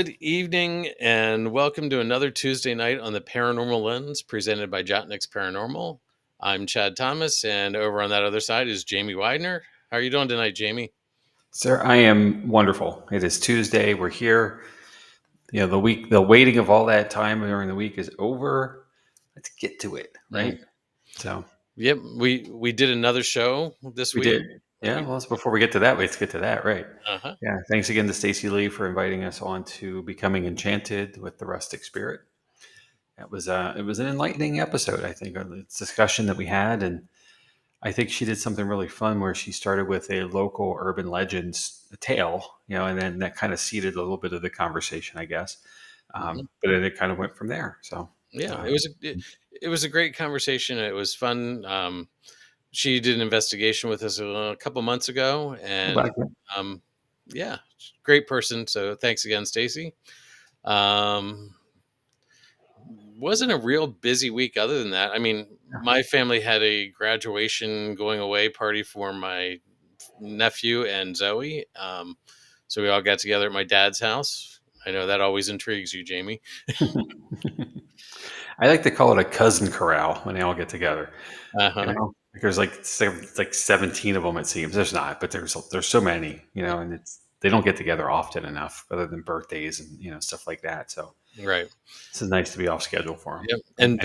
Good evening, and welcome to another Tuesday night on the Paranormal Lens, presented by Jotnick's Paranormal. I'm Chad Thomas, and over on that other side is Jamie Widener. How are you doing tonight, Jamie? Sir, I am wonderful. It is Tuesday. We're here. The waiting of all that time during the week is over. Let's get to it, right? So Yep, we did another show this we week. did. Yeah. Well, before we get to that, let's get to that, right? Uh-huh. Yeah. Thanks again to Stacey Lee for inviting us on to Becoming Enchanted with the Rustic Spirit. It was an enlightening episode, I think, on the discussion that we had, and I think she did something really fun where she started with a local urban legends tale, and then that kind of seeded a little bit of the conversation, I guess. But then it kind of went from there. So yeah, it was a great conversation. It was fun. She did an investigation with us a couple months ago, and yeah, great person. So thanks again, Stacy. Wasn't a real busy week other than that. I mean, my family had a graduation going away party for my nephew and Zoe. So we all got together at my dad's house. I know that always intrigues you, Jamie. I like to call it a cousin corral when they all get together. Uh-huh. There's like 17 of them, it seems. There's not, but there's so many, and they don't get together often enough, other than birthdays and stuff like that. So right, this is nice to be off schedule for them. Yep. And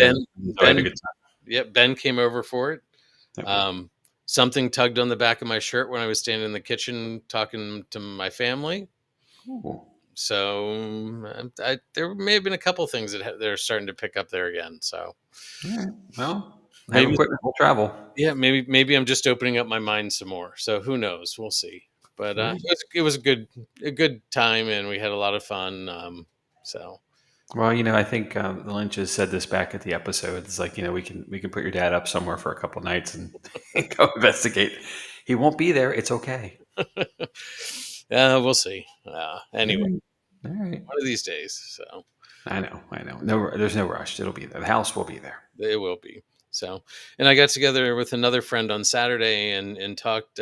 Ben came over for it. Yep. Something tugged on the back of my shirt when I was standing in the kitchen talking to my family. Ooh. So there may have been a couple things that they're starting to pick up there again. So, yeah, well, maybe equipment will travel. Yeah, maybe I'm just opening up my mind some more. So who knows? We'll see. But it was a good time, and we had a lot of fun. Well, I think the Lynches said this back at the episode. It's like, we can put your dad up somewhere for a couple nights and go investigate. He won't be there. It's okay. We'll see. Anyway, all right. One of these days. So I know. No, there's no rush. It'll be there. The house will be there. It will be. So, and I got together with another friend on Saturday and talked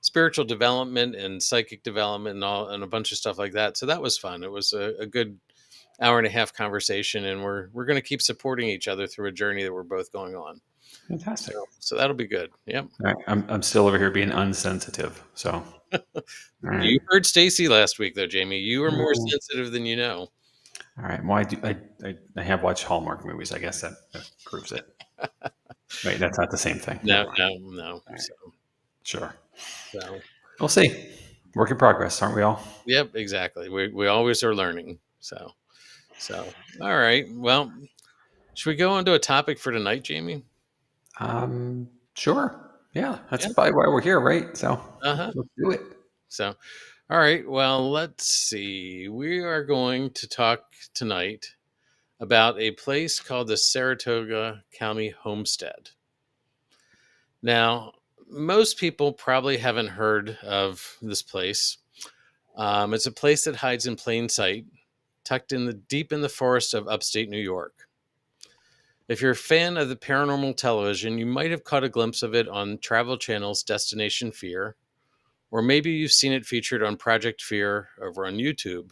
spiritual development and psychic development and a bunch of stuff like that. So that was fun. It was a good hour and a half conversation, and we're going to keep supporting each other through a journey that we're both going on. Fantastic. So that'll be good. Yep. All right. I'm still over here being unsensitive. So right. You heard Stacy last week, though, Jamie. You are more sensitive than you know. All right. Well, I have watched Hallmark movies. I guess that proves it. Wait, that's not the same thing. No. Right. So. Sure. So we'll see. Work in progress, aren't we all? Yep, exactly. We always are learning. So all right. Well, should we go on to a topic for tonight, Jamie? Sure. Yeah, that's probably why we're here, right? So let's do it. So, all right. Well, let's see. We are going to talk tonight about a place called the Saratoga County Homestead. Now, most people probably haven't heard of this place. It's a place that hides in plain sight, tucked deep in the forest of upstate New York. If you're a fan of the paranormal television, you might have caught a glimpse of it on Travel Channel's Destination Fear, or maybe you've seen it featured on Project Fear over on YouTube.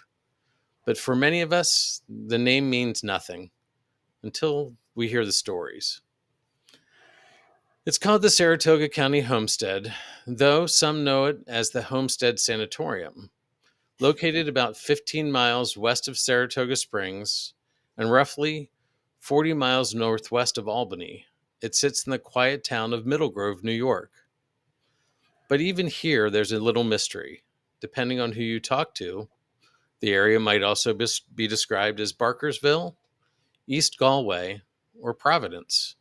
But for many of us, the name means nothing until we hear the stories. It's called the Saratoga County Homestead, though some know it as the Homestead Sanatorium. Located about 15 miles west of Saratoga Springs and roughly 40 miles northwest of Albany, it sits in the quiet town of Middle Grove, New York. But even here, there's a little mystery. Depending on who you talk to, the area might also be described as Barkersville, East Galway, or Providence.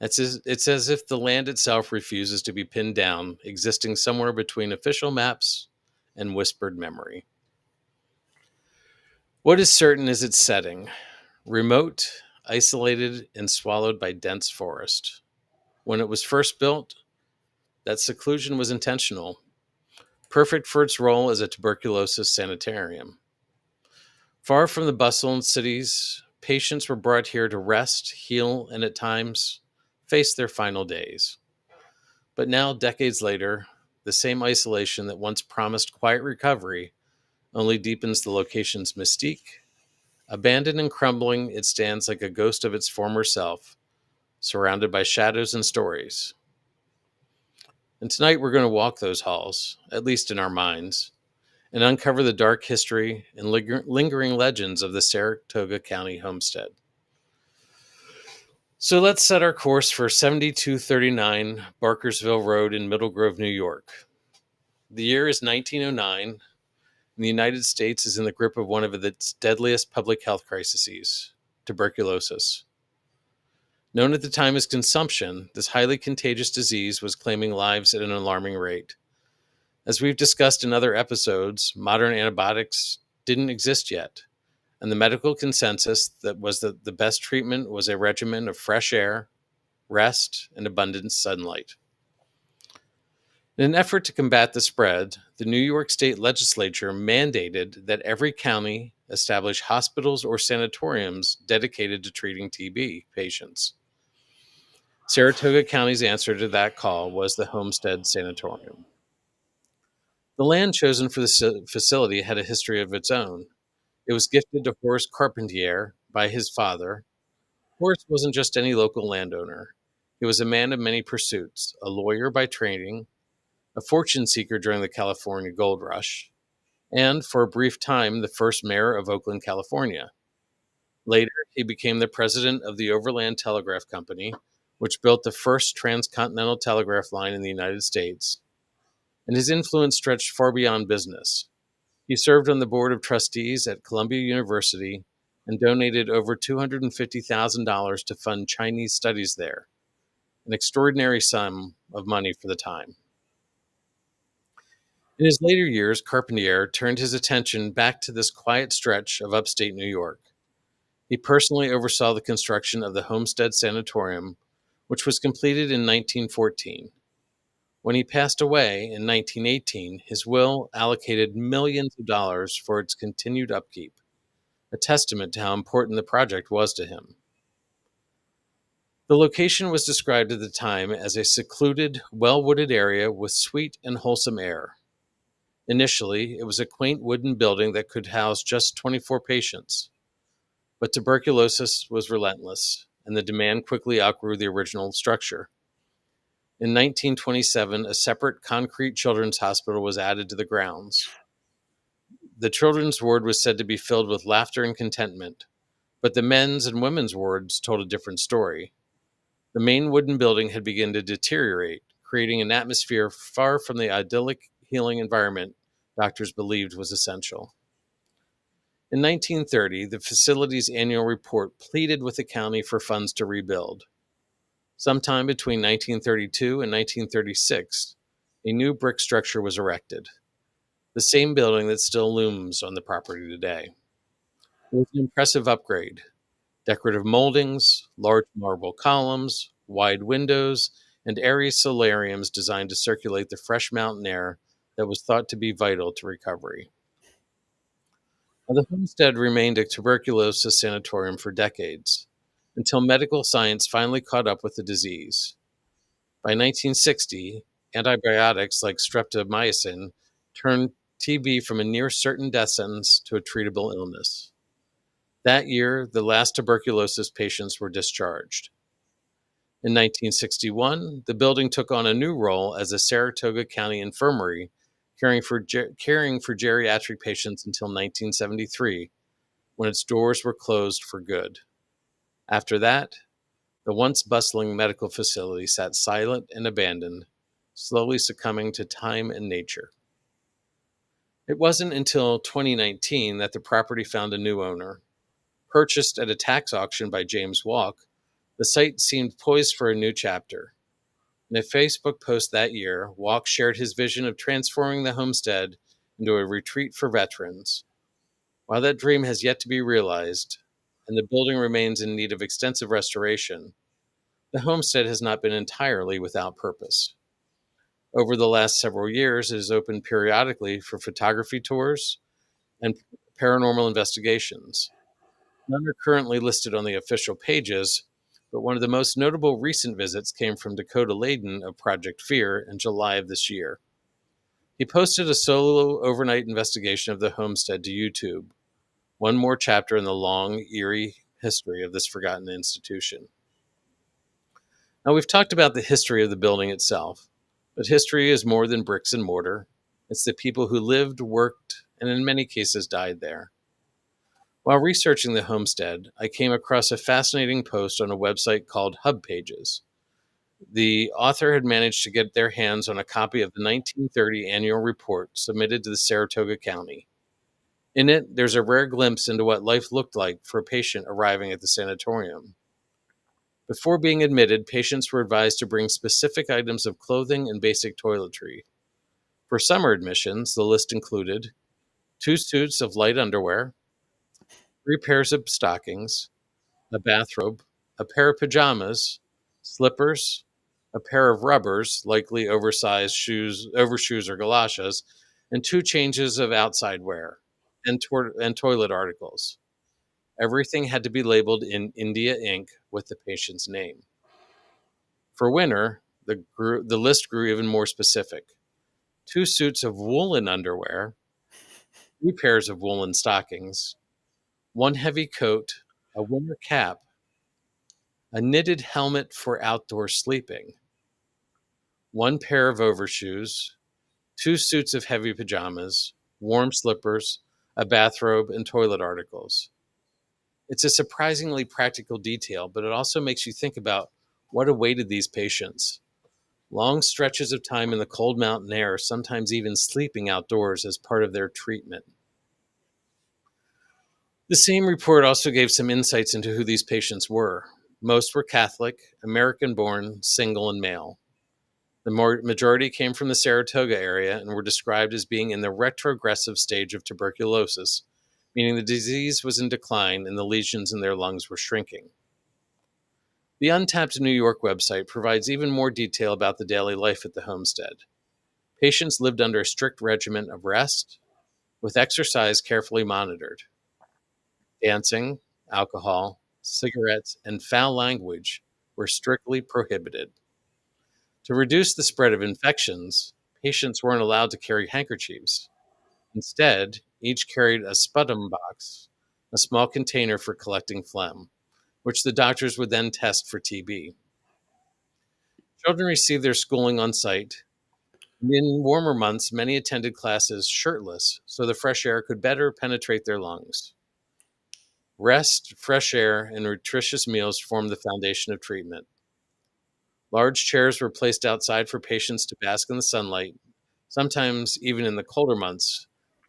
It's as if the land itself refuses to be pinned down, existing somewhere between official maps and whispered memory. What is certain is its setting: remote, isolated, and swallowed by dense forest. When it was first built, that seclusion was intentional, perfect for its role as a tuberculosis sanitarium. Far from the bustle in cities, patients were brought here to rest, heal, and at times face their final days. But now, decades later, the same isolation that once promised quiet recovery only deepens the location's mystique. Abandoned and crumbling, it stands like a ghost of its former self, surrounded by shadows and stories. And tonight we're going to walk those halls, at least in our minds, and uncover the dark history and lingering legends of the Saratoga County Homestead. So let's set our course for 7239 Barkersville Road in Middle Grove, New York. The year is 1909, and the United States is in the grip of one of its deadliest public health crises, tuberculosis. Known at the time as consumption, this highly contagious disease was claiming lives at an alarming rate. As we've discussed in other episodes, modern antibiotics didn't exist yet, and the medical consensus was that the best treatment was a regimen of fresh air, rest, and abundant sunlight. In an effort to combat the spread, the New York State Legislature mandated that every county establish hospitals or sanatoriums dedicated to treating TB patients. Saratoga County's answer to that call was the Homestead Sanatorium. The land chosen for the facility had a history of its own. It was gifted to Horace Carpentier by his father. Horace wasn't just any local landowner. He was a man of many pursuits, a lawyer by training, a fortune seeker during the California gold rush, and for a brief time, the first mayor of Oakland, California. Later, he became the president of the Overland Telegraph Company, which built the first transcontinental telegraph line in the United States, and his influence stretched far beyond business. He served on the board of trustees at Columbia University and donated over $250,000 to fund Chinese studies there, an extraordinary sum of money for the time. In his later years, Carpentier turned his attention back to this quiet stretch of upstate New York. He personally oversaw the construction of the Homestead Sanatorium, which was completed in 1914. When he passed away in 1918, his will allocated millions of dollars for its continued upkeep, a testament to how important the project was to him. The location was described at the time as a secluded, well-wooded area with sweet and wholesome air. Initially, it was a quaint wooden building that could house just 24 patients. But tuberculosis was relentless, and the demand quickly outgrew the original structure. In 1927, a separate concrete children's hospital was added to the grounds. The children's ward was said to be filled with laughter and contentment, but the men's and women's wards told a different story. The main wooden building had begun to deteriorate, creating an atmosphere far from the idyllic healing environment doctors believed was essential. In 1930, the facility's annual report pleaded with the county for funds to rebuild. Sometime between 1932 and 1936, a new brick structure was erected, the same building that still looms on the property today. It was an impressive upgrade. Decorative moldings, large marble columns, wide windows, and airy solariums designed to circulate the fresh mountain air that was thought to be vital to recovery. Now, the homestead remained a tuberculosis sanatorium for decades, until medical science finally caught up with the disease. By 1960, antibiotics like streptomycin turned TB from a near certain death sentence to a treatable illness. That year, the last tuberculosis patients were discharged. In 1961, the building took on a new role as a Saratoga County infirmary, caring for geriatric patients until 1973, when its doors were closed for good. After that, the once bustling medical facility sat silent and abandoned, slowly succumbing to time and nature. It wasn't until 2019 that the property found a new owner. Purchased at a tax auction by James Walk, the site seemed poised for a new chapter. In a Facebook post that year, Walk shared his vision of transforming the homestead into a retreat for veterans. While that dream has yet to be realized, and the building remains in need of extensive restoration, the homestead has not been entirely without purpose. Over the last several years, it has opened periodically for photography tours and paranormal investigations. None are currently listed on the official pages, but one of the most notable recent visits came from Dakota Layden of Project Fear in July of this year. He posted a solo overnight investigation of the homestead to YouTube, one more chapter in the long, eerie history of this forgotten institution. Now, we've talked about the history of the building itself, but history is more than bricks and mortar. It's the people who lived, worked, and in many cases died there. While researching the homestead, I came across a fascinating post on a website called Hub Pages. The author had managed to get their hands on a copy of the 1930 annual report submitted to the Saratoga County. In it, there's a rare glimpse into what life looked like for a patient arriving at the sanatorium. Before being admitted, patients were advised to bring specific items of clothing and basic toiletry. For summer admissions, the list included 2 suits of light underwear, 3 pairs of stockings, a bathrobe, a pair of pajamas, slippers, a pair of rubbers, likely oversized overshoes or galoshes, and 2 changes of outside wear and toilet articles. Everything had to be labeled in India ink with the patient's name. For winter, the list grew even more specific. 2 suits of woolen underwear, 3 pairs of woolen stockings, 1 heavy coat, a winter cap, a knitted helmet for outdoor sleeping, 1 pair of overshoes, 2 suits of heavy pajamas, warm slippers, a bathrobe, and toilet articles. It's a surprisingly practical detail, but it also makes you think about what awaited these patients. Long stretches of time in the cold mountain air, sometimes even sleeping outdoors as part of their treatment. The same report also gave some insights into who these patients were. Most were Catholic, American-born, single, and male. The majority came from the Saratoga area and were described as being in the retrogressive stage of tuberculosis, meaning the disease was in decline and the lesions in their lungs were shrinking. The Untapped New York website provides even more detail about the daily life at the homestead. Patients lived under a strict regimen of rest, with exercise carefully monitored. Dancing, alcohol, cigarettes, and foul language were strictly prohibited. To reduce the spread of infections, patients weren't allowed to carry handkerchiefs. Instead, each carried a sputum box, a small container for collecting phlegm, which the doctors would then test for TB. Children received their schooling on site. In warmer months, many attended classes shirtless so the fresh air could better penetrate their lungs. Rest, fresh air, and nutritious meals formed the foundation of treatment. Large chairs were placed outside for patients to bask in the sunlight, sometimes even in the colder months.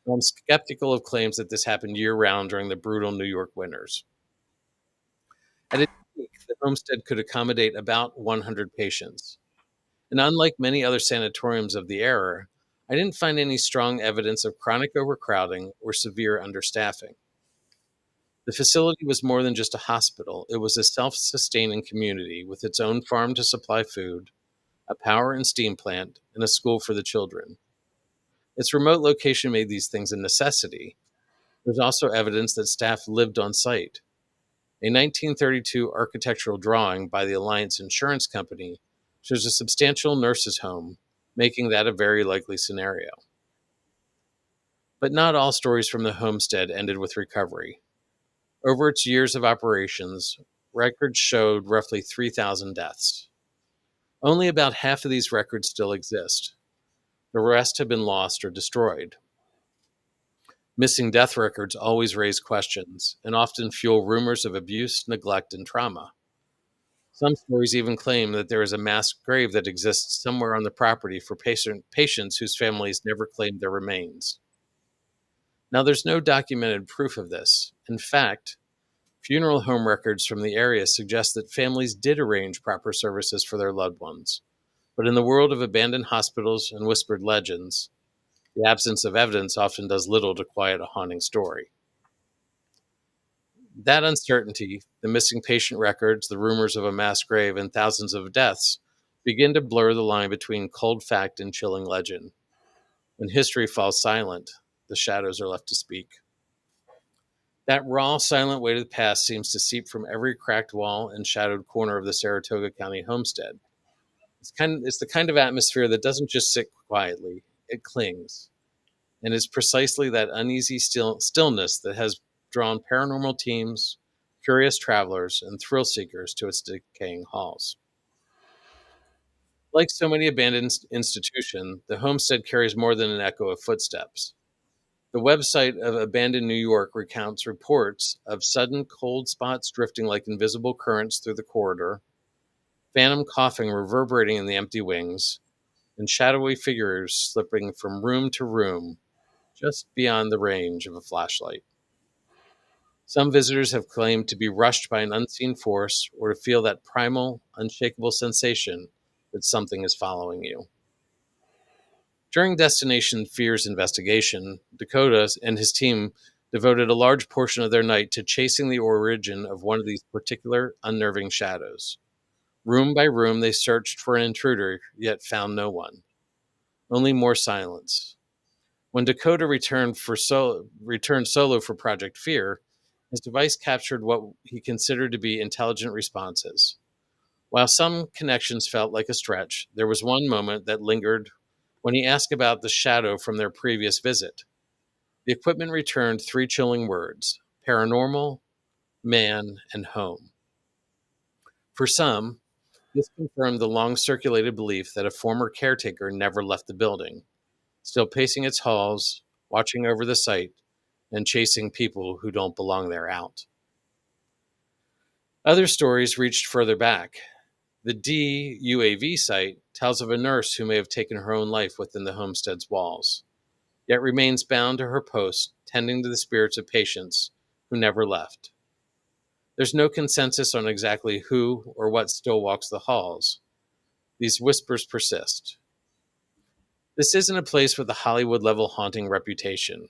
I'm skeptical of claims that this happened year-round during the brutal New York winters. At its peak, the homestead could accommodate about 100 patients. And unlike many other sanatoriums of the era, I didn't find any strong evidence of chronic overcrowding or severe understaffing. The facility was more than just a hospital. It was a self-sustaining community with its own farm to supply food, a power and steam plant, and a school for the children. Its remote location made these things a necessity. There's also evidence that staff lived on site. A 1932 architectural drawing by the Alliance Insurance Company shows a substantial nurses' home, making that a very likely scenario. But not all stories from the homestead ended with recovery. Over its years of operations, records showed roughly 3,000 deaths. Only about half of these records still exist. The rest have been lost or destroyed. Missing death records always raise questions and often fuel rumors of abuse, neglect, and trauma. Some stories even claim that there is a mass grave that exists somewhere on the property for patients whose families never claimed their remains. Now, there's no documented proof of this. In fact, funeral home records from the area suggest that families did arrange proper services for their loved ones. But in the world of abandoned hospitals and whispered legends, the absence of evidence often does little to quiet a haunting story. That uncertainty, the missing patient records, the rumors of a mass grave, and thousands of deaths begin to blur the line between cold fact and chilling legend. When history falls silent, the shadows are left to speak. That raw, silent weight of the past seems to seep from every cracked wall and shadowed corner of the Saratoga County homestead. It's the kind of atmosphere that doesn't just sit quietly. it clings. And it's precisely that uneasy stillness that has drawn paranormal teams, curious travelers, and thrill seekers to its decaying halls. Like so many abandoned institutions, the homestead carries more than an echo of footsteps. The website of Abandoned New York recounts reports of sudden cold spots drifting like invisible currents through the corridor, phantom coughing reverberating in the empty wings, and shadowy figures slipping from room to room just beyond the range of a flashlight. Some visitors have claimed to be rushed by an unseen force or to feel that primal, unshakable sensation that something is following you. During Destination Fear's investigation, Dakota and his team devoted a large portion of their night to chasing the origin of one of these particular unnerving shadows. Room by room, they searched for an intruder, yet found no one. Only more silence. When Dakota returned solo for Project Fear, his device captured what he considered to be intelligent responses. While some connections felt like a stretch, there was one moment that lingered when he asked about the shadow from their previous visit. The equipment returned three chilling words: paranormal, man, and home. For some, this confirmed the long circulated belief that a former caretaker never left the building, still pacing its halls, watching over the site, and chasing people who don't belong there out. Other stories reached further back. The DUAV site tells of a nurse who may have taken her own life within the homestead's walls, yet remains bound to her post, tending to the spirits of patients who never left. There's no consensus on exactly who or what still walks the halls. These whispers persist. This isn't a place with a Hollywood-level haunting reputation,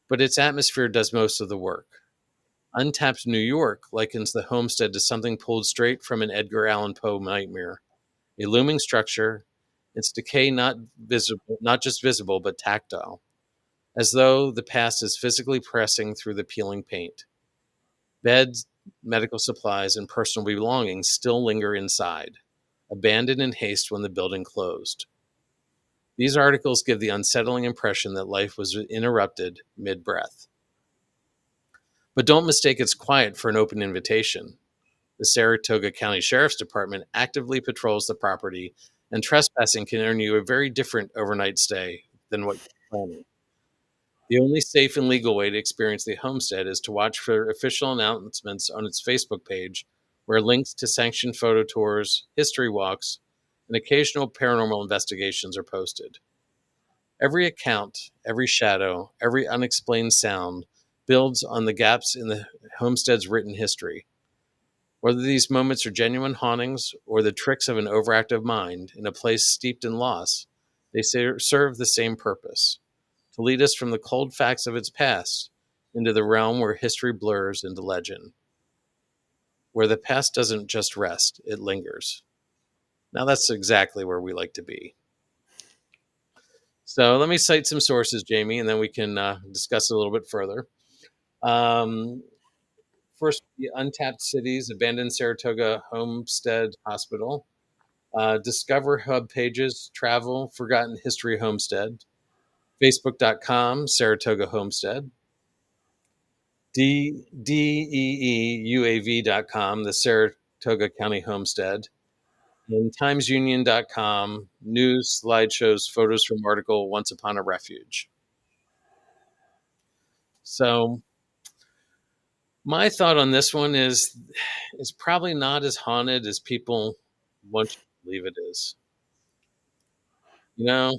but its atmosphere does most of the work. Untapped New York likens the homestead to something pulled straight from an Edgar Allan Poe nightmare. A looming structure, its decay not just visible, but tactile, as though the past is physically pressing through the peeling paint. Beds, medical supplies, and personal belongings still linger inside, abandoned in haste when the building closed. These articles give the unsettling impression that life was interrupted mid-breath. But don't mistake its quiet for an open invitation. The Saratoga County Sheriff's Department actively patrols the property, and trespassing can earn you a very different overnight stay than what you're planning. The only safe and legal way to experience the homestead is to watch for official announcements on its Facebook page, where links to sanctioned photo tours, history walks, and occasional paranormal investigations are posted. Every account, every shadow, every unexplained sound builds on the gaps in the homestead's written history. Whether these moments are genuine hauntings or the tricks of an overactive mind in a place steeped in loss, they serve the same purpose: to lead us from the cold facts of its past into the realm where history blurs into legend, where the past doesn't just rest, it lingers. Now that's exactly where we like to be. So let me cite some sources, Jamie, and then we can discuss a little bit further. First, the Untapped Cities, Abandoned Saratoga Homestead Hospital, Discover Hub pages, Travel, Forgotten History Homestead, Facebook.com, Saratoga Homestead, DEEUAV.com, the Saratoga County Homestead, and TimesUnion.com, news, slideshows, photos from article Once Upon a Refuge. So my thought on this one is it's probably not as haunted as people want you to believe it is. You know,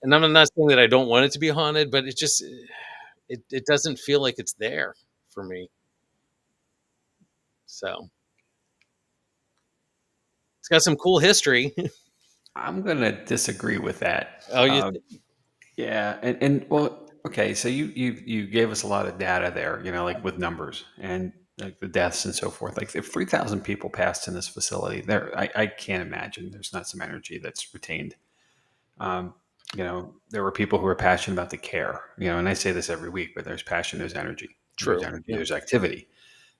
and I'm not saying that I don't want it to be haunted, but it doesn't feel like it's there for me. So it's got some cool history. I'm going to disagree with that. Oh, Yeah, and well, okay. So you gave us a lot of data there, like with numbers and like the deaths and so forth. Like if 3,000 people passed in this facility, I can't imagine there's not some energy that's retained. Um, there were people who were passionate about the care. And I say this every week, but there's passion, there's energy, true. there's activity.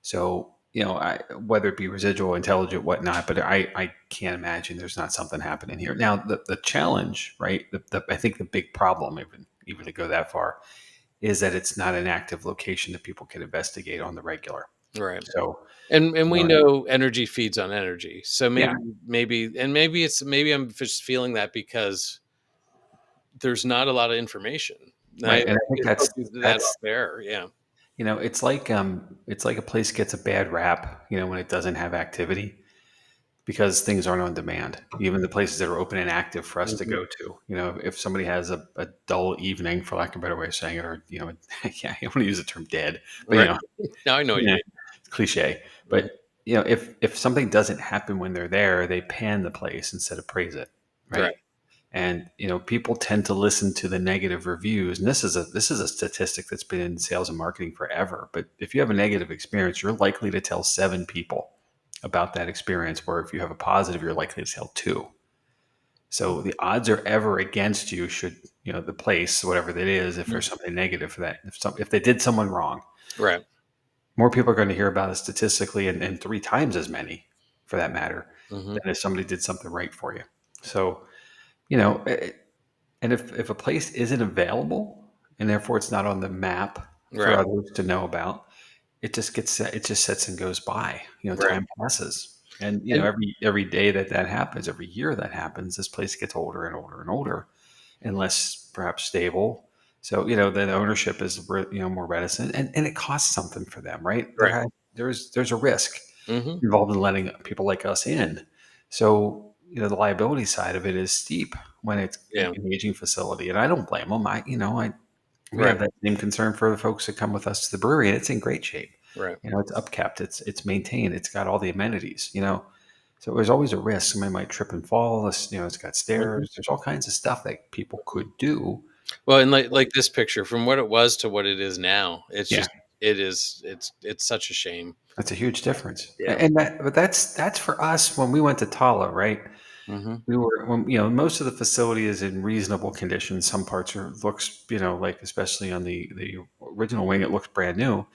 So whether it be residual, intelligent, whatnot, but I can't imagine there's not something happening here. Now, the challenge, right? I think the big problem, even to go that far, is that it's not an active location that people can investigate on the regular. Right. So, And we uh, know energy feeds on energy. So yeah, maybe I'm just feeling that because there's not a lot of information. I right. And I think it focuses that that's out there. Yeah. it's like a place gets a bad rap, when it doesn't have activity, because things aren't on demand. Even the places that are open and active for us to Mhm. go to. If somebody has a dull evening, for lack of a better way of saying it, or yeah, I don't want to use the term dead, but Right. Now I know what you yeah, mean. it's cliche. Mhm. But if something doesn't happen when they're there, they pan the place instead of praise it, Right. right? And people tend to listen to the negative reviews, and this is a statistic that's been in sales and marketing forever. But if you have a negative experience, you're likely to tell 7 people about that experience, where if you have a positive, you're likely to tell 2. So the odds are ever against you, should the place, whatever that is, if Mhm. there's something negative for that, if they did someone wrong, Right. more people are going to hear about it statistically, and 3 times as many, for that matter, Hmm. than if somebody did something right for you. So, you know, and if a place isn't available, and therefore it's not on the map for Right. others to know about, it just sits and goes by. Right. Time passes, and And every day that happens, every year that happens, this place gets older and older and older, and less perhaps stable. So the ownership is more reticent, and it costs something for them, right? right. There's a risk Hmm. involved in letting people like us in. So the liability side of it is steep when it's Yeah. an aging facility, and I don't blame them. We Right. have that same concern for the folks that come with us to the brewery, and it's in great shape. Right. It's upkept, it's maintained, it's got all the amenities. So there's always a risk. Somebody might trip and fall. It's got Hmm. stairs. There's all kinds of stuff that people could do. Well, and like this picture, from what it was to what it is now, Yeah, it's such a shame. that's a huge difference. Yeah. But that's for us when we went to Tala, right? Hmm. We were when most of the facility is in reasonable condition. Some parts looks like, especially on the original wing, it looks brand new.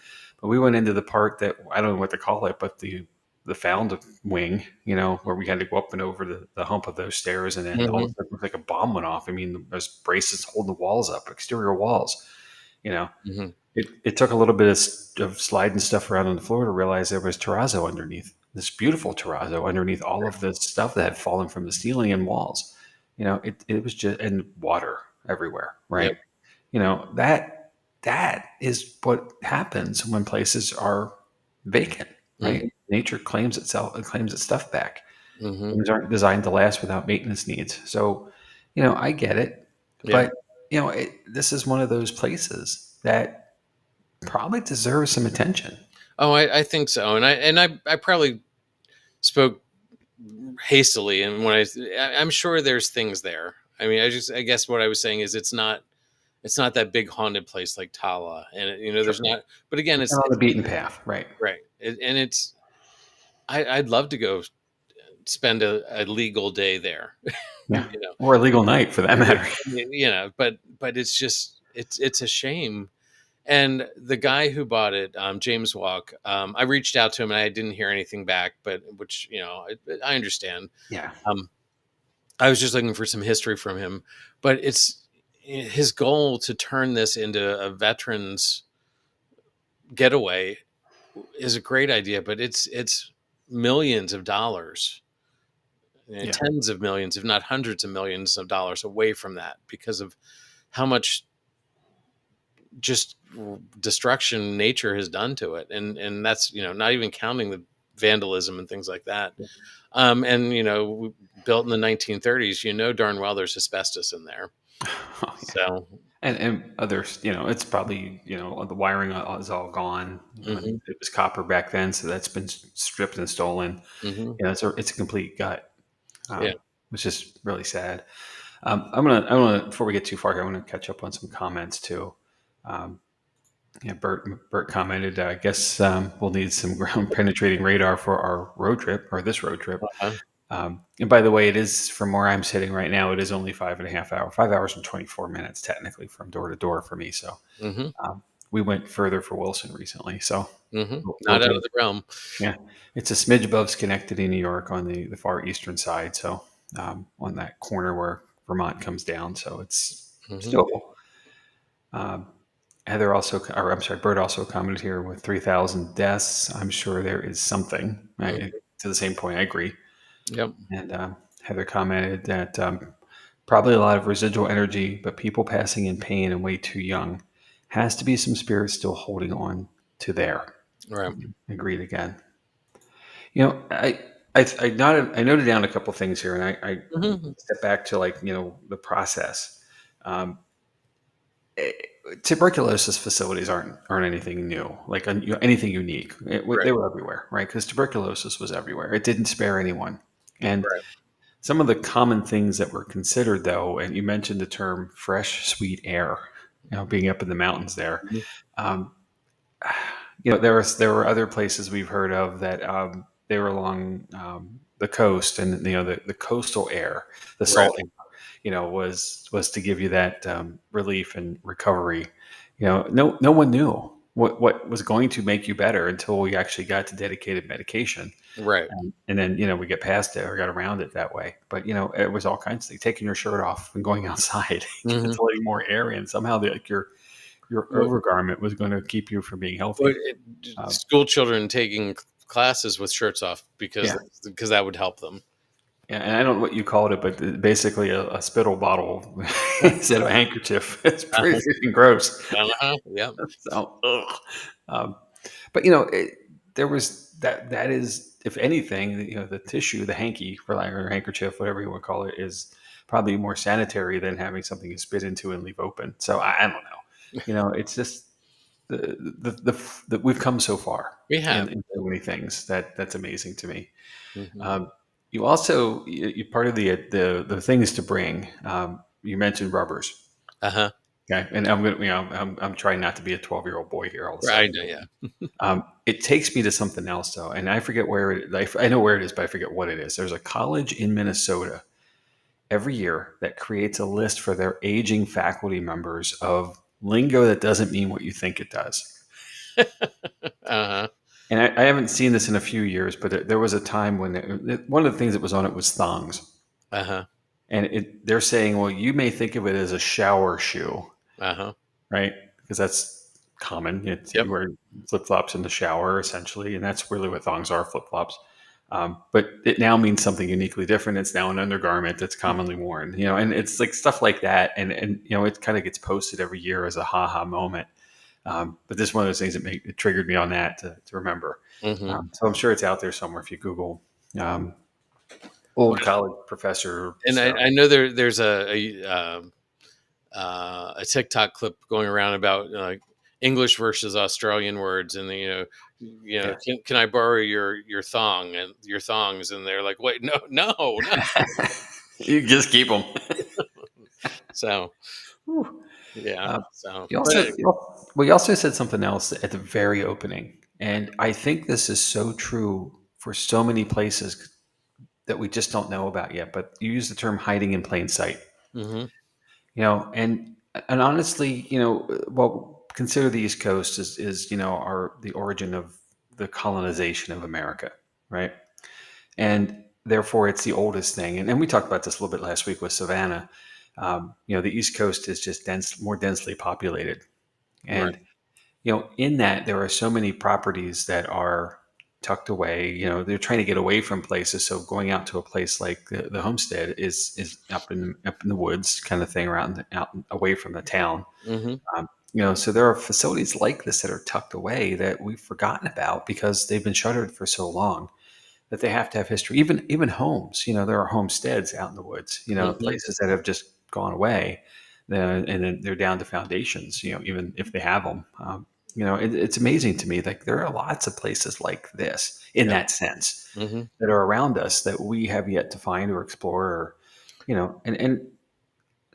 But we went into the part that I don't know what to call it, but the found wing, where we had to go up and over the hump of those stairs, and then all of Hmm. a sudden, it looked like a bomb went off. I mean, there's braces holding the walls up, exterior walls. You know, Hmm. it took a little bit of sliding stuff around on the floor to realize there was terrazzo underneath, this beautiful terrazzo underneath all of the stuff that had fallen from the ceiling and walls. It was just, and water everywhere, Yep. right? That is what happens when places are vacant, right? Hmm. Nature claims itself and claims its stuff back. Hmm. Things aren't designed to last without maintenance needs. So, I get it, Yeah. but this is one of those places that probably deserves some attention. Oh, I think so, and I probably spoke hastily, and I'm sure there's things there. I mean, I guess what I was saying is it's not that big haunted place like Tala, and Sure. there's not. But again, It's not on the beaten path, right? right, and I'd love to go spend a legal day there, Yeah. you know. Or a legal night, for that matter. But it's just it's a shame. And the guy who bought it, James Walk, I reached out to him and I didn't hear anything back, but which I understand. Yeah. Um, I was just looking for some history from him, but it's his goal to turn this into a veterans getaway is a great idea, but it's millions of dollars, Yeah. tens of millions, if not hundreds of millions of dollars away from that because of how much just destruction nature has done to it, and that's not even counting the vandalism and things like that. And built in the 1930s, darn well there's asbestos in there. Oh, yeah. So And others, it's probably, the wiring is all gone. hmm. It was copper back then, so that's been stripped and stolen. Hmm. It's a complete gut, Yeah. which is really sad. I'm gonna before we get too far here, I want to catch up on some comments too. Um, yeah, Bert commented, I guess we'll need some ground penetrating radar for our road trip, or this road trip. Uh, And by the way, it is, from where I'm sitting right now, it is only 5.5 hours, 5 hours and 24 minutes technically from door to door for me. So hmm. we went further for Wilson recently, so we'll Not out take of the realm. yeah. It's a smidge above Schenectady, New York, on the far eastern side. So on that corner where Vermont comes down, so it's Hmm. doable. Um, Heather also, or I'm sorry, Bert also commented here with 3,000 deaths. I'm sure there is something. To the same point, I agree. Yep. And Heather commented that probably a lot of residual energy, but people passing in pain and way too young. Has to be some spirit still holding on to there. Right. Agreed again. I noted down a couple things here, and I Hmm. step back to the process. Um, eh, Tuberculosis facilities aren't anything new, like anything unique. They Right. were everywhere, right? Because tuberculosis was everywhere. It didn't spare anyone, and Right. some of the common things that were considered, though, and you mentioned the term fresh, sweet air, being up in the mountains there. Mhm. Um, there were other places we've heard of that they were along the coast, and the coastal air, the Right. salt air, was to give you that relief and recovery. No one knew what was going to make you better until we actually got to dedicated medication. Right. And then, we get past it or got around it that way. But, it was all kinds of things, taking your shirt off and going outside, Hmm. to letting more air in. Somehow your What, overgarment was going to keep you from being what healthy. Um, school children taking classes with shirts off because yeah. that would help them. Yeah. And I don't know what you called it, but basically a spittle bottle instead of a handkerchief. It's pretty freaking gross. Uh-huh. Yep. So, ugh. Um, but there was that is, if anything, the tissue, the hanky, for lack or handkerchief, whatever you want to call it, is probably more sanitary than having something you spit into and leave open. So I don't know. It's just the we've come so far We have. in so many things that's amazing to me. Hmm. Um, you also, part of the things to bring. You mentioned rubbers. Uh-huh. Okay, and I'm gonna, I'm trying not to be a 12-year-old boy here all of a Right. sudden. Yeah. It takes me to something else though, and I forget where it. I know where it is, but I forget what it is. There's a college in Minnesota every year that creates a list for their aging faculty members of lingo that doesn't mean what you think it does. Uh-huh. And I haven't seen this in a few years, but there was a time when one of the things that was on it was thongs, Uh-huh. and they're saying, well, you may think of it as a shower shoe, Uh-huh. right? Because that's common. Yep. You wear flip flops in the shower essentially, and that's really what thongs are, flip flops. But it now means something uniquely different. It's now an undergarment that's commonly worn, and it's like stuff like that. And it kind of gets posted every year as a ha moment. But this is one of those things that it triggered me on that to remember. Hmm. So I'm sure it's out there somewhere if you Google um, old college professor And stuff. I know there's a TikTok clip going around about English versus Australian words, and Yeah. can I borrow your thong and your thongs? And they're like, wait, no, no, no. You just keep them. So yeah, Uh, so you but also, well, you also said something else at the very opening, and I think this is so true for so many places that we just don't know about yet. But you use the term hiding in plain sight, hmm and honestly, well, consider the East Coast is our the origin of the colonization of America, right? And therefore it's the oldest thing. And we talked about this a little bit last week with Savannah. The East Coast is just more densely populated, right. and in that there are so many properties that are tucked away. They're trying to get away from places, so going out to a place like the homestead is up in the woods kind of thing, around out away from the town. Hmm. So there are facilities like this that are tucked away that we've forgotten about because they've been shuttered for so long that they have to have history. Even homes, there are homesteads out in the woods, Hmm. places that have just gone away, and then they're down to foundations, even if they have them. It's amazing to me. Like there are lots of places like this in Yep. that sense Hmm. that are around us that we have yet to find or explore, or and I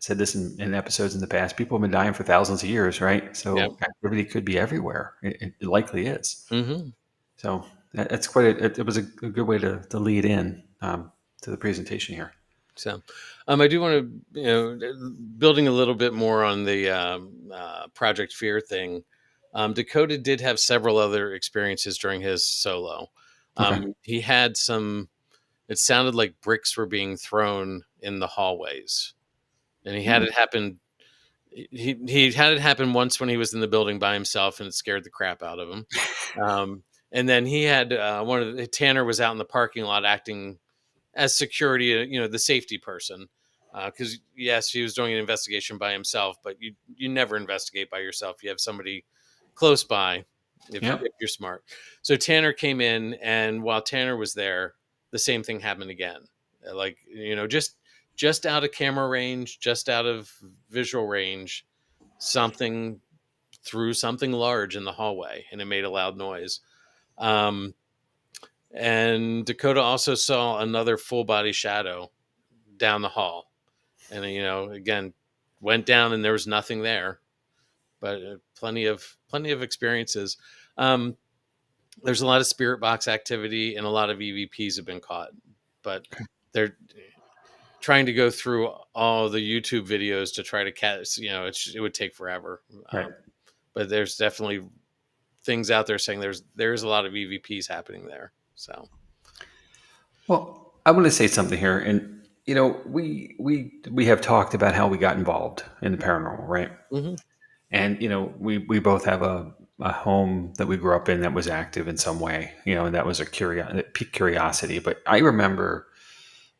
said this in episodes in the past. People have been dying for thousands of years, right? Yep. So activity could be everywhere. It likely is. Hmm. So that's quite it was a good way to lead in to the presentation here. So, I do want to, building a little bit more on the Project Fear thing. Dakota did have several other experiences during his solo. Okay. He had some. It sounded like bricks were being thrown in the hallways, and he had Hmm. it happen. He had it happen once when he was in the building by himself, and it scared the crap out of him. And then he had Tanner was out in the parking lot acting as security, the safety person, because yes, he was doing an investigation by himself, but you never investigate by yourself. You have somebody close by if Yep. you're smart. So Tanner came in, and while Tanner was there, the same thing happened again. Like just out of camera range, just out of visual range, something threw something large in the hallway, and it made a loud noise. Um, and Dakota also saw another full body shadow down the hall, and again went down, and there was nothing there, but plenty of experiences. Um, there's a lot of spirit box activity, and a lot of EVPs have been caught, but they're trying to go through all the YouTube videos to try to catch. It would take forever. Right. But there's definitely things out there saying there's a lot of EVPs happening there. So Well, I want to say something here, and we have talked about how we got involved in the paranormal, right? mhm. And we both have a home that we grew up in that was active in some way, and that was that piqued curiosity. But I remember,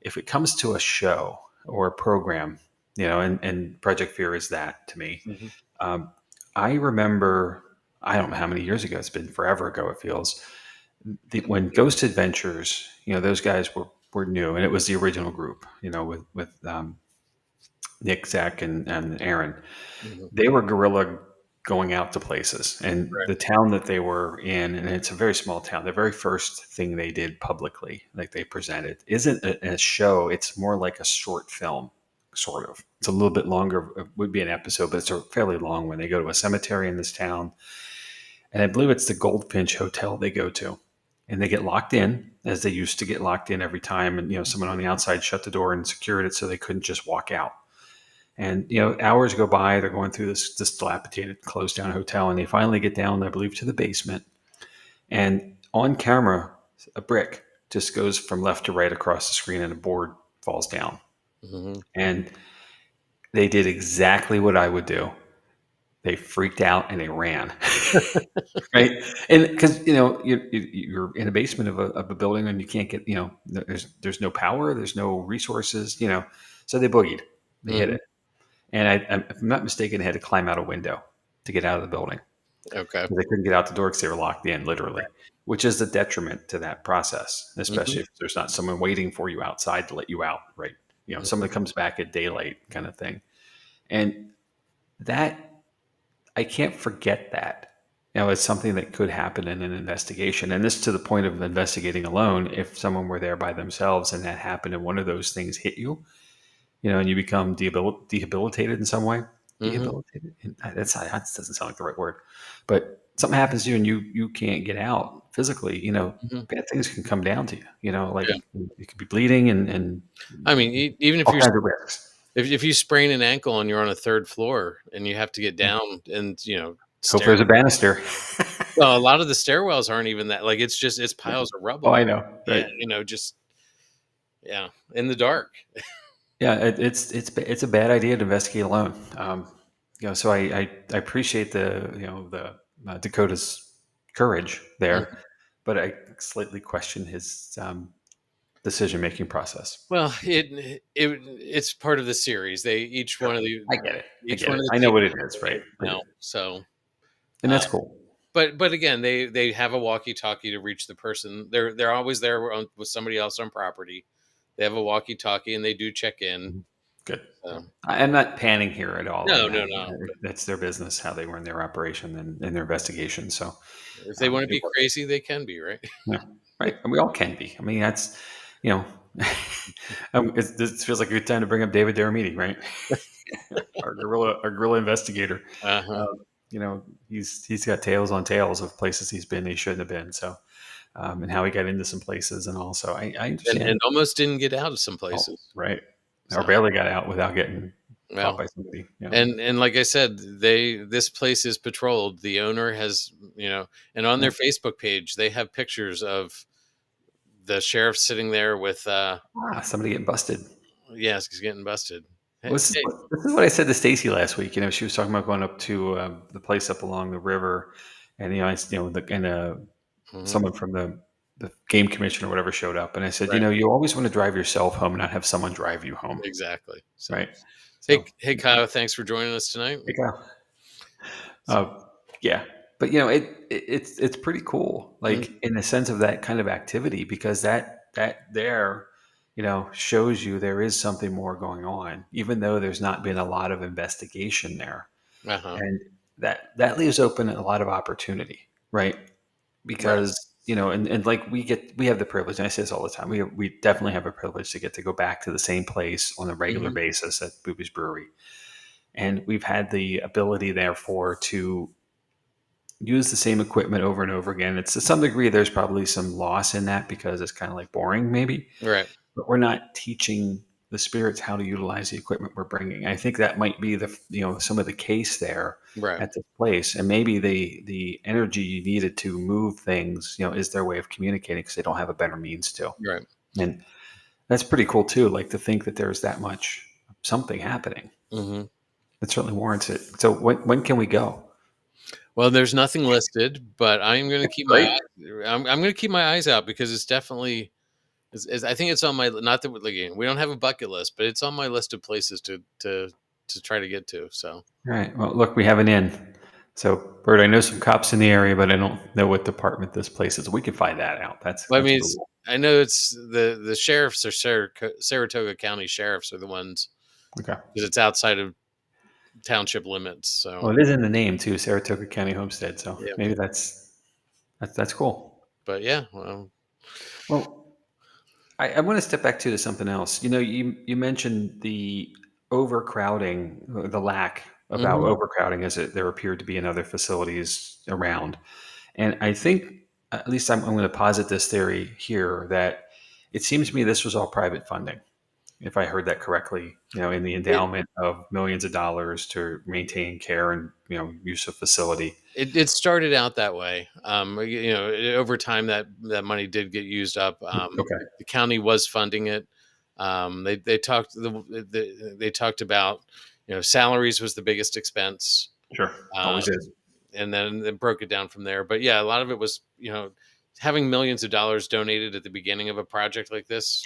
if it comes to a show or a program, and Project Fear is that to me. Mhm. Um, I remember, I don't know how many years ago, it's been forever ago, it feels, when Ghost Adventures, those guys were new, and it was the original group, with Nick, Zach, and Aaron. Mhm. They were guerrilla going out to places, and Right. the town that they were in, and it's a very small town. The very first thing they did publicly, like they presented, isn't a show. It's more like a short film, sort of. It's a little bit longer. It would be an episode, but it's a fairly long one. They go to a cemetery in this town, and I believe it's the Goldfinch Hotel they go to, and they get locked in, as they used to get locked in every time, and someone on the outside shut the door and secured it so they couldn't just walk out. And hours go by. They're going through this dilapidated, closed down hotel, and they finally get down, I believe, to the basement. And on camera, a brick just goes from left to right across the screen, and a board falls down. Mhm. And they did exactly what I would do. They freaked out and they ran, right? And because you're in a basement of a building, and you can't get there's no power, there's no resources, so they boogied, they hit Mhm. it. And if I'm not mistaken, they had to climb out a window to get out of the building. Okay. They couldn't get out the door because they were locked in, literally, which is a detriment to that process, Mhm. especially if there's not someone waiting for you outside to let you out, right? Mhm. Someone comes back at daylight kind of thing. And that, I can't forget that. It's something that could happen in an investigation. And this to the point of investigating alone, if someone were there by themselves and that happened and one of those things hit you, and you become debilitated in some way. Mhm. Debilitated? That doesn't sound like the right word. But something happens to you and you can't get out physically, Mhm. bad things can come down to you, like Yeah. you could be bleeding and I mean, even if all you're kinds of risks. if you sprain an ankle and you're on a third floor and you have to get Yeah. down and Hope stair. there's a banister. Well, a lot of the stairwells aren't even that. Like it's Yeah. piles of Oh, rubble. I know. Yeah, Right. just in the dark. Yeah, it's a bad idea to investigate alone. So I appreciate the Dakota's courage there, Mhm. but I slightly question his decision making process. Well, it's part of the series. They each Sure. one of the I get it. I each get one it. of the I know teams what it is, right? now. So, And uh, that's cool. but again, they have a walkie-talkie to reach the person. They're always there with somebody else on property. They have a walkie-talkie and they do check in. Mhm. Good. So, I'm not panning here at all on no, that. no, no. That's their business, how they run their operation and their investigation. So, If they want to it be works. crazy, they can be, right? Yeah, right. And we all can be. I mean, that's, you know, this feels like a good time to bring up David Dermidi, right? our guerrilla investigator. Uh-huh. Um, he's got tales on tales of places he's been he shouldn't have been. So, and how he got into some places, and also I And understand. almost didn't get out of some Oh, places. right. Or So, barely got out without getting bought Well, by somebody. and like I said, this place is patrolled. The owner has, and on Yeah. their Facebook page, they have pictures of the sheriff sitting there with, Somebody getting busted. yes, he's getting busted. Well, Hey, hey. this is what I said to Stacy last week. She was talking about going up to the place up along the river, and Mhm, someone from the game commission or whatever showed up, and I said, right, you always want to drive yourself home and not have someone drive you home, exactly. So, right? hey, So, hey, Kyle, thanks for joining us tonight. there you go. So, Yeah, but it's pretty cool, mm, like in the sense of that kind of activity, because that there, shows you there is something more going on, even though there's not been a lot of investigation there, uh-huh, and that leaves open a lot of opportunity, right? right. Because and like we have the privilege, and I say this all the time, we definitely have a privilege to get to go back to the same place on a regular Hmm. basis at Booby's Brewery, and we've had the ability therefore to use the same equipment over and over again. It's to some degree there's probably some loss in that because it's kind of like boring maybe, Right, but we're not teaching the spirits how to utilize the equipment we're bringing. I think that might be some of the case there right, at this place, and maybe the energy you needed to move things, is their way of communicating because they don't have a better means to. right. And that's pretty cool too. Like to think that there's that much something happening. Hmm. It certainly warrants it. So when can we go? Well, there's nothing listed, but I'm going to keep my Right. I'm going to keep my eyes out because it's definitely I think it's on my, not that again, we don't have a bucket list, but it's on my list of places to try to get to. So, All right. Well, look, we have an inn. So, Bert, I know some cops in the area, but I don't know what department this place is. We can find that out. That's well, I that's mean, doable. I know it's the sheriffs or Saratoga County sheriffs are the ones Okay. because it's outside of township limits. So, Well, it is in the name too, Saratoga County Homestead. So yeah, maybe that's cool. but yeah, well, Well, I want to step back to something else. You mentioned the overcrowding, the lack about hmm, overcrowding as there appeared to be in other facilities around. And I think, at least I'm going to posit this theory here, that it seems to me this was all private funding, if I heard that correctly, in the it, endowment of millions of dollars to maintain care and, use of facility. it started out that way. Over time that money did get used up. Okay. The county was funding it. They talked about, salaries was the biggest expense, Sure. um, Always is. and then they broke it down from there. But yeah, a lot of it was, having millions of dollars donated at the beginning of a project like this.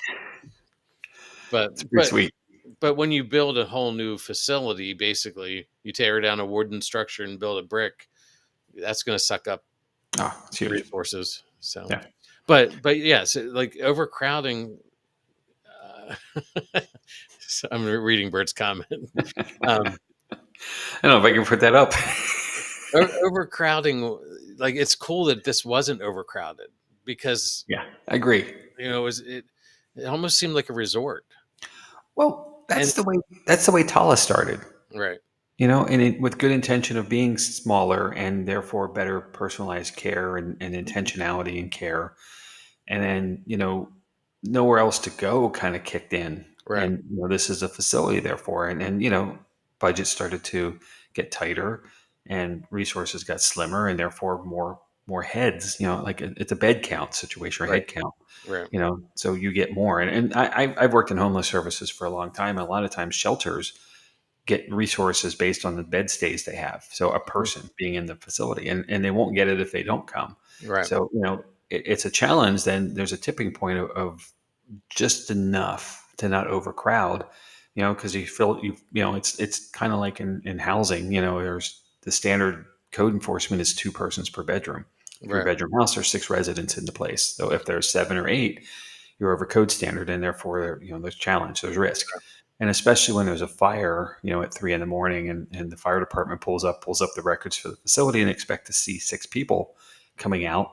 But It's pretty but sweet. but when you build a whole new facility, basically you tear down a wooden structure and build a brick. That's going to suck up It's huge. resources. So, Yeah. but yes, like overcrowding. So I'm reading Bert's comment. Um, I don't know if I can put that up. Overcrowding, like it's cool that this wasn't overcrowded because Yeah, I agree. it almost seemed like a resort. Well, And that's the way Tala started. right, With good intention of being smaller and therefore better personalized care and intentionality in care. And then, nowhere else to go kind of kicked in. right, And, this is a facility therefore. And budgets started to get tighter and resources got slimmer and therefore more heads, like it's a bed count situation or right, head count, right, so you get more. And I've worked in homeless services for a long time. And a lot of times shelters get resources based on the bed stays they have. So a person being in the facility and they won't get it if they don't come. right, So, it's a challenge. Then there's a tipping point of just enough to not overcrowd, because you feel it's kind of like in housing, there's the standard code enforcement is 2 persons per bedroom. 3 bedroom house, there's 6 residents in the place. So if there's 7 or 8, you're over code standard, and therefore, there's challenge, there's risk. And especially when there's a fire, at 3 in the morning, and the fire department pulls up the records for the facility and expect to see 6 people coming out,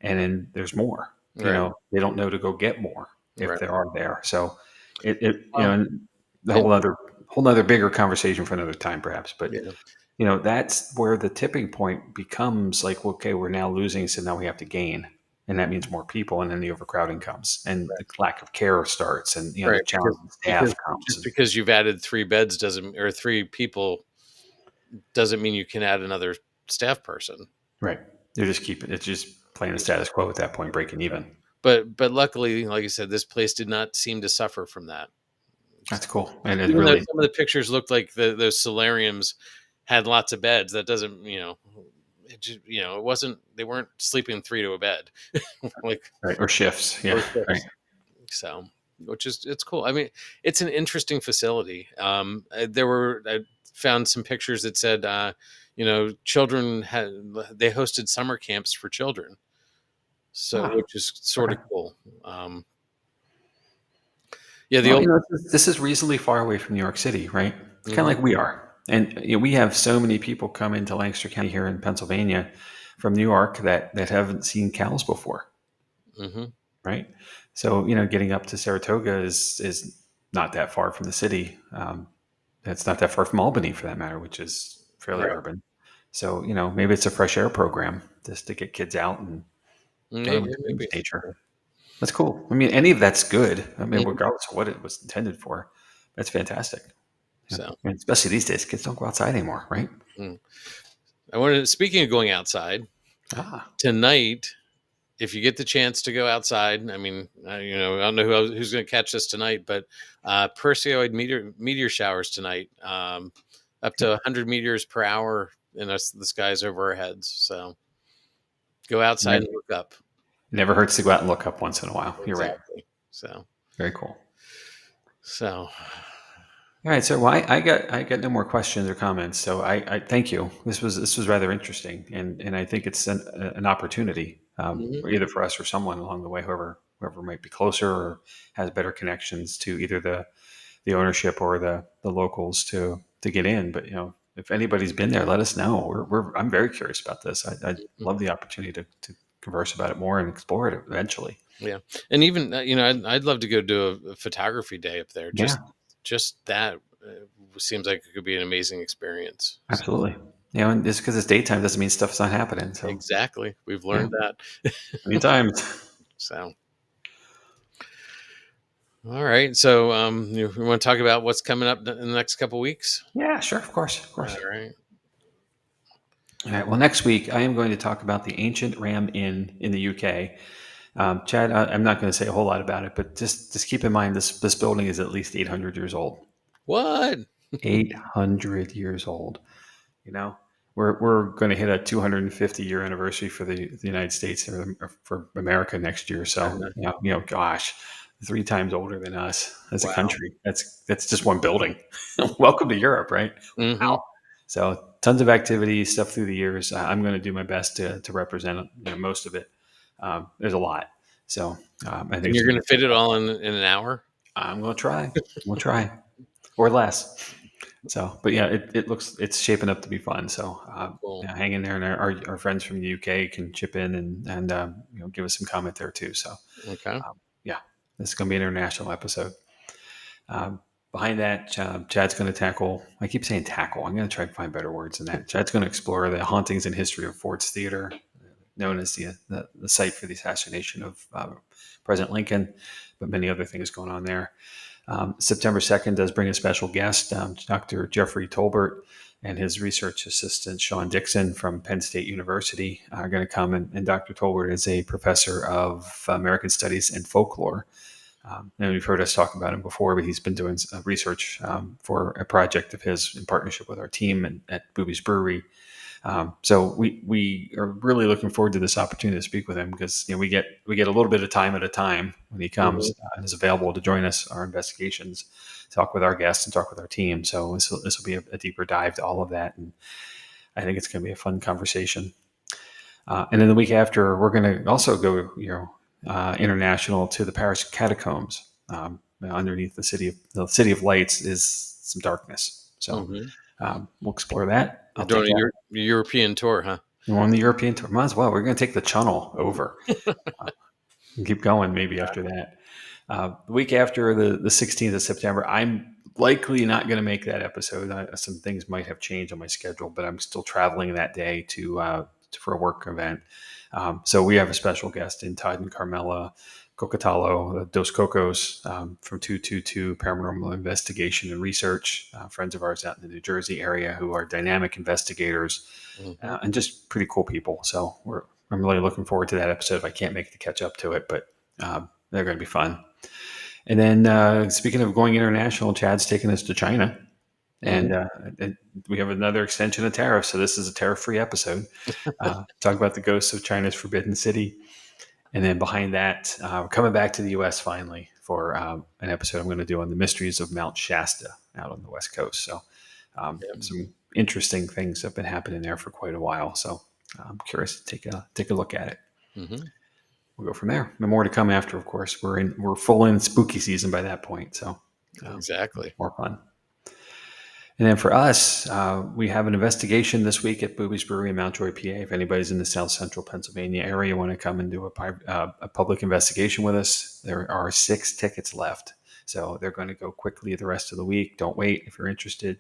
and then there's more. right, They don't know to go get more if right. there are there. So Well, and the and whole other bigger conversation for another time, perhaps. But yeah, that's where the tipping point becomes like, okay, we're now losing, so now we have to gain. and that means more people, and then the overcrowding comes, and the lack of care starts, and the Right, challenge of staff comes. just because you've added 3 beds doesn't, or 3 people doesn't mean you can add another staff person. Right. They're just keeping it's just playing the status quo at that point, breaking even. But luckily, like I said, this place did not seem to suffer from that. That's cool. And it Even though really, some of the pictures looked like those solariums had lots of beds, that doesn't, it just, it wasn't, they weren't sleeping 3 to a bed. Like, right, or shifts. Yeah. or shifts. Right. So, it's cool. I mean, it's an interesting facility. I found some pictures that said, children they hosted summer camps for children. So, which is sort of cool. Yeah, This is reasonably far away from New York City, right? It's kind of Mhm. like we are. And we have so many people come into Lancaster County here in Pennsylvania from New York that haven't seen cows before, Mhm. right? So, getting up to Saratoga is not that far from the city. It's not that far from Albany, for that matter, which is fairly Right. urban. So, maybe it's a fresh air program just to get kids out and let them Maybe. experience nature. That's cool. I mean, any of that's good. I mean, Mhm. regardless of what it was intended for, that's fantastic. Yeah. So, I mean, especially these days, kids don't go outside anymore, right? mm. I wanted. Speaking of going outside Ah, tonight, if you get the chance to go outside, I mean, I don't know who's going to catch this tonight, but Perseid meteor showers tonight, up to 100 meters per hour in the skies over our heads. So go outside never, and look up. never hurts to go out and look up once in a while. You're right. Exactly. So, Very cool. so All right, so well, I got no more questions or comments. So I thank you. This was rather interesting, and I think it's an opportunity, mhm. either for us or someone along the way, whoever might be closer or has better connections to either the ownership or the locals to get in. But if anybody's been there, let us know. I'm very curious about this. I love the opportunity to converse about it more and explore it eventually. Yeah, and even I'd love to go do a photography day up there. Yeah, Just that seems like it could be an amazing experience. So, absolutely. And just because it's daytime doesn't mean stuff's not happening. So exactly, we've yeah, learned that. many times. So, all right. So, we want to talk about what's coming up in the next couple weeks. Yeah, sure, of course, of All course. right. All right. Well, next week I am going to talk about the ancient Ram Inn in the UK. Chad, I'm not going to say a whole lot about it, but just keep in mind this building is at least 800 years old. What? 800 years old. You know, we're going to hit a 250-year anniversary for the United States or for America next year. So Uh-huh. gosh, 3 times older than us as a Wow. country. That's just one building. Welcome to Europe, right? Hmm. Wow. So tons of activity stuff through the years. I'm going to do my best to represent most of it. There's a lot, so I think And it's you're going going to to be. fit it all in an hour? I'm going to try. We'll try, or less. So, but yeah, it's shaping up to be fun. So, Cool. hang in there, and our friends from the UK can chip in and give us some comment there too. So, Okay. yeah, this is going to be an international episode. Behind that, Chad's going to tackle. I keep saying tackle. I'm going to try to find better words than that. Chad's going to explore the hauntings and history of Ford's Theater, known as the site for the assassination of President Lincoln, but many other things going on there. September 2nd does bring a special guest, Dr. Jeffrey Tolbert and his research assistant, Sean Dixon from Penn State University, are going to come. And Dr. Tolbert is a professor of American Studies and Folklore. And you've heard us talk about him before, but he's been doing research for a project of his in partnership with our team at Booby's Brewery. So we are really looking forward to this opportunity to speak with him because we get a little bit of time at a time when he comes Mhm. and is available to join us our investigations, talk with our guests and talk with our team. So this will be a deeper dive to all of that, and I think it's going to be a fun conversation. And then the week after, we're going to also go international to the Paris catacombs. Underneath the city of lights is some darkness. So Mhm. we'll explore that. You're I'll take doing that. a European tour, huh? We're on the European tour. Might as well. We're going to take the channel over and keep going maybe after that. The week after the 16th of September, I'm likely not going to make that episode. Some things might have changed on my schedule, but I'm still traveling that day for a work event. So we have a special guest in Todd and Carmela Cocatalo, Dos Cocos, from 222 Paranormal Investigation and Research, friends of ours out in the New Jersey area who are dynamic investigators and just pretty cool people. So I'm really looking forward to that episode. If I can't make it to catch up to it, but they're going to be fun. And then speaking of going international, Chad's taking us to China. And we have another extension of tariffs. So this is a tariff-free episode. Talk about the ghosts of China's Forbidden City. And then behind that, we're coming back to the U.S. finally for an episode I'm going to do on the mysteries of Mount Shasta out on the West Coast. So some interesting things have been happening there for quite a while. So I'm curious to take a look at it. Mm-hmm. We'll go from there. And more to come after, of course. We're full in spooky season by that point. So exactly, more fun. And then for us, we have an investigation this week at Booby's Brewery in Mount Joy, PA. If anybody's in the South Central Pennsylvania area, want to come and do a public investigation with us, there are 6 tickets left. So they're going to go quickly the rest of the week. Don't wait if you're interested.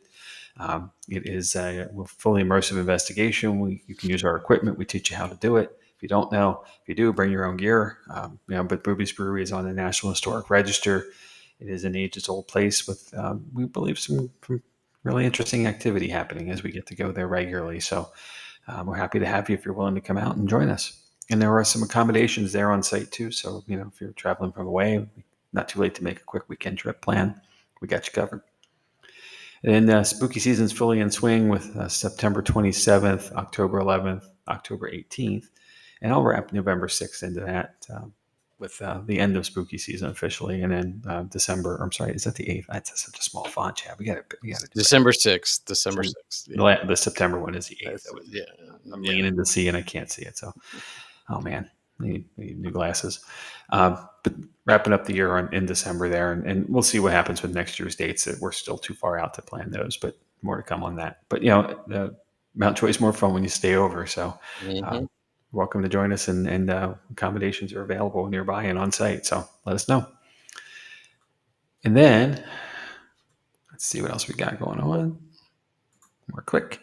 It is a fully immersive investigation. You can use our equipment. We teach you how to do it. If you don't know, if you do, bring your own gear. But Booby's Brewery is on the National Historic Register. It is an ages-old place with, we believe, some really interesting activity happening as we get to go there regularly. So we're happy to have you if you're willing to come out and join us. And there are some accommodations there on site too. So, if you're traveling from away, not too late to make a quick weekend trip plan. We got you covered. And spooky season's fully in swing with September 27th, October 11th, October 18th. And I'll wrap November 6th into that with the end of spooky season officially, and then December. I'm sorry, is that the 8th? That's such a small font, Chad. We got it. December 6th. December 6th. Yeah. The September one is the 8th. I'm leaning to see, and I can't see it. So, oh man, I need new glasses. But wrapping up the year in December there, and we'll see what happens with next year's dates. We're still too far out to plan those, but more to come on that. But Mount Joy is more fun when you stay over. So. Welcome to join us, and accommodations are available nearby and on site. So let us know. And then let's see what else we got going on. More quick,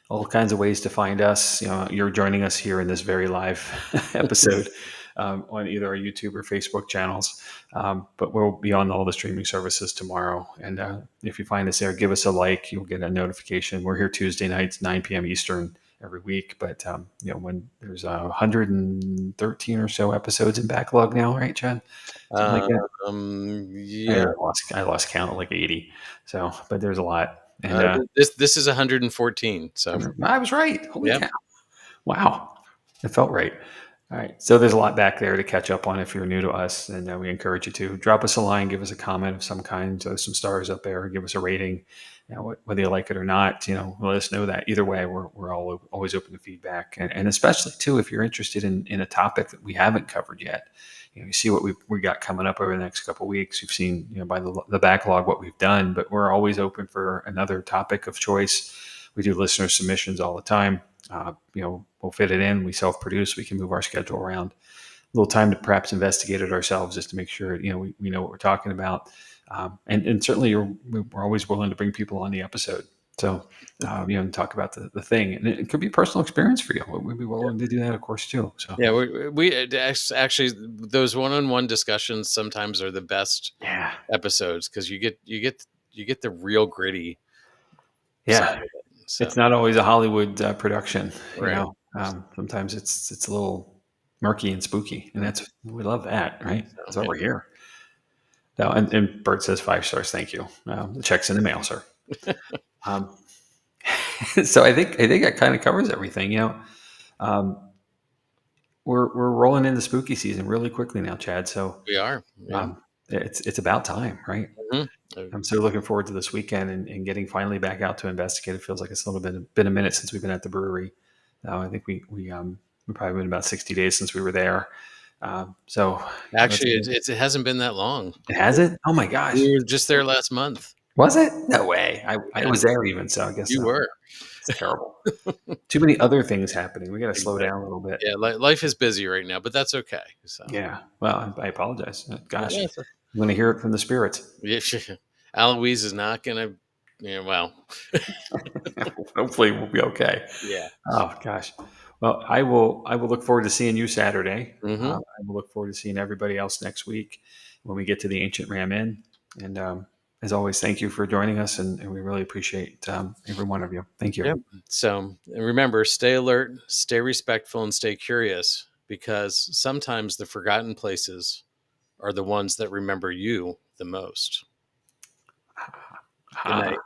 all kinds of ways to find us. You're joining us here in this very live episode on either our YouTube or Facebook channels. But we'll be on all the streaming services tomorrow. And if you find us there, give us a like. You'll get a notification. We're here Tuesday nights, 9 p.m. Eastern. Every week, but when there's 113 or so episodes in backlog now, right, Chad? Like yeah, I lost count, like 80. So, but there's a lot. And this is 114. So I was right. Holy cow! Wow, it felt right. All right, so there's a lot back there to catch up on if you're new to us, and we encourage you to drop us a line, give us a comment of some kind, so some stars up there, give us a rating. Whether you like it or not, let us know that. Either way, we're always open to feedback, and especially too if you're interested in a topic that we haven't covered yet. You see what we got coming up over the next couple of weeks. You've seen by the backlog what we've done, but we're always open for another topic of choice. We do listener submissions all the time. We'll fit it in. We self-produce. We can move our schedule around. A little time to perhaps investigate it ourselves just to make sure we know what we're talking about. And certainly we're always willing to bring people on the episode. So, talk about the thing, and it could be a personal experience for you. We'd be willing to do that, of course, too. So, yeah, we actually those one-on-one discussions sometimes are the best episodes because you get the real gritty. Yeah, so. It's not always a Hollywood production. Right. Sometimes it's a little murky and spooky, and we love that, right? That's why we're here. No, and Bert says 5 stars. Thank you. The check's in the mail, sir. So I think that kind of covers everything. We're rolling into spooky season really quickly now, Chad. So we are. Yeah. It's about time, right? Mm-hmm. I'm so looking forward to this weekend and getting finally back out to investigate. It feels like it's a little been a minute since we've been at the brewery. I think we probably been about 60 days since we were there. So actually, it hasn't been that long. It hasn't? Oh my gosh! We were just there last month. Was it? No way! I was there even, so I guess you were. It's terrible. Too many other things happening. We got to slow down a little bit. Yeah, life is busy right now, but that's okay. So. Yeah. Well, I apologize. Gosh, I'm going to hear it from the spirits. Yeah, Aloise is not going to. Yeah, well. Hopefully, we'll be okay. Yeah. Oh gosh. Well, I will. I will look forward to seeing you Saturday. Mm-hmm. I will look forward to seeing everybody else next week when we get to the Ancient Ram Inn. And as always, thank you for joining us, and we really appreciate every one of you. Thank you. Yep. So and remember, stay alert, stay respectful, and stay curious, because sometimes the forgotten places are the ones that remember you the most. Good night.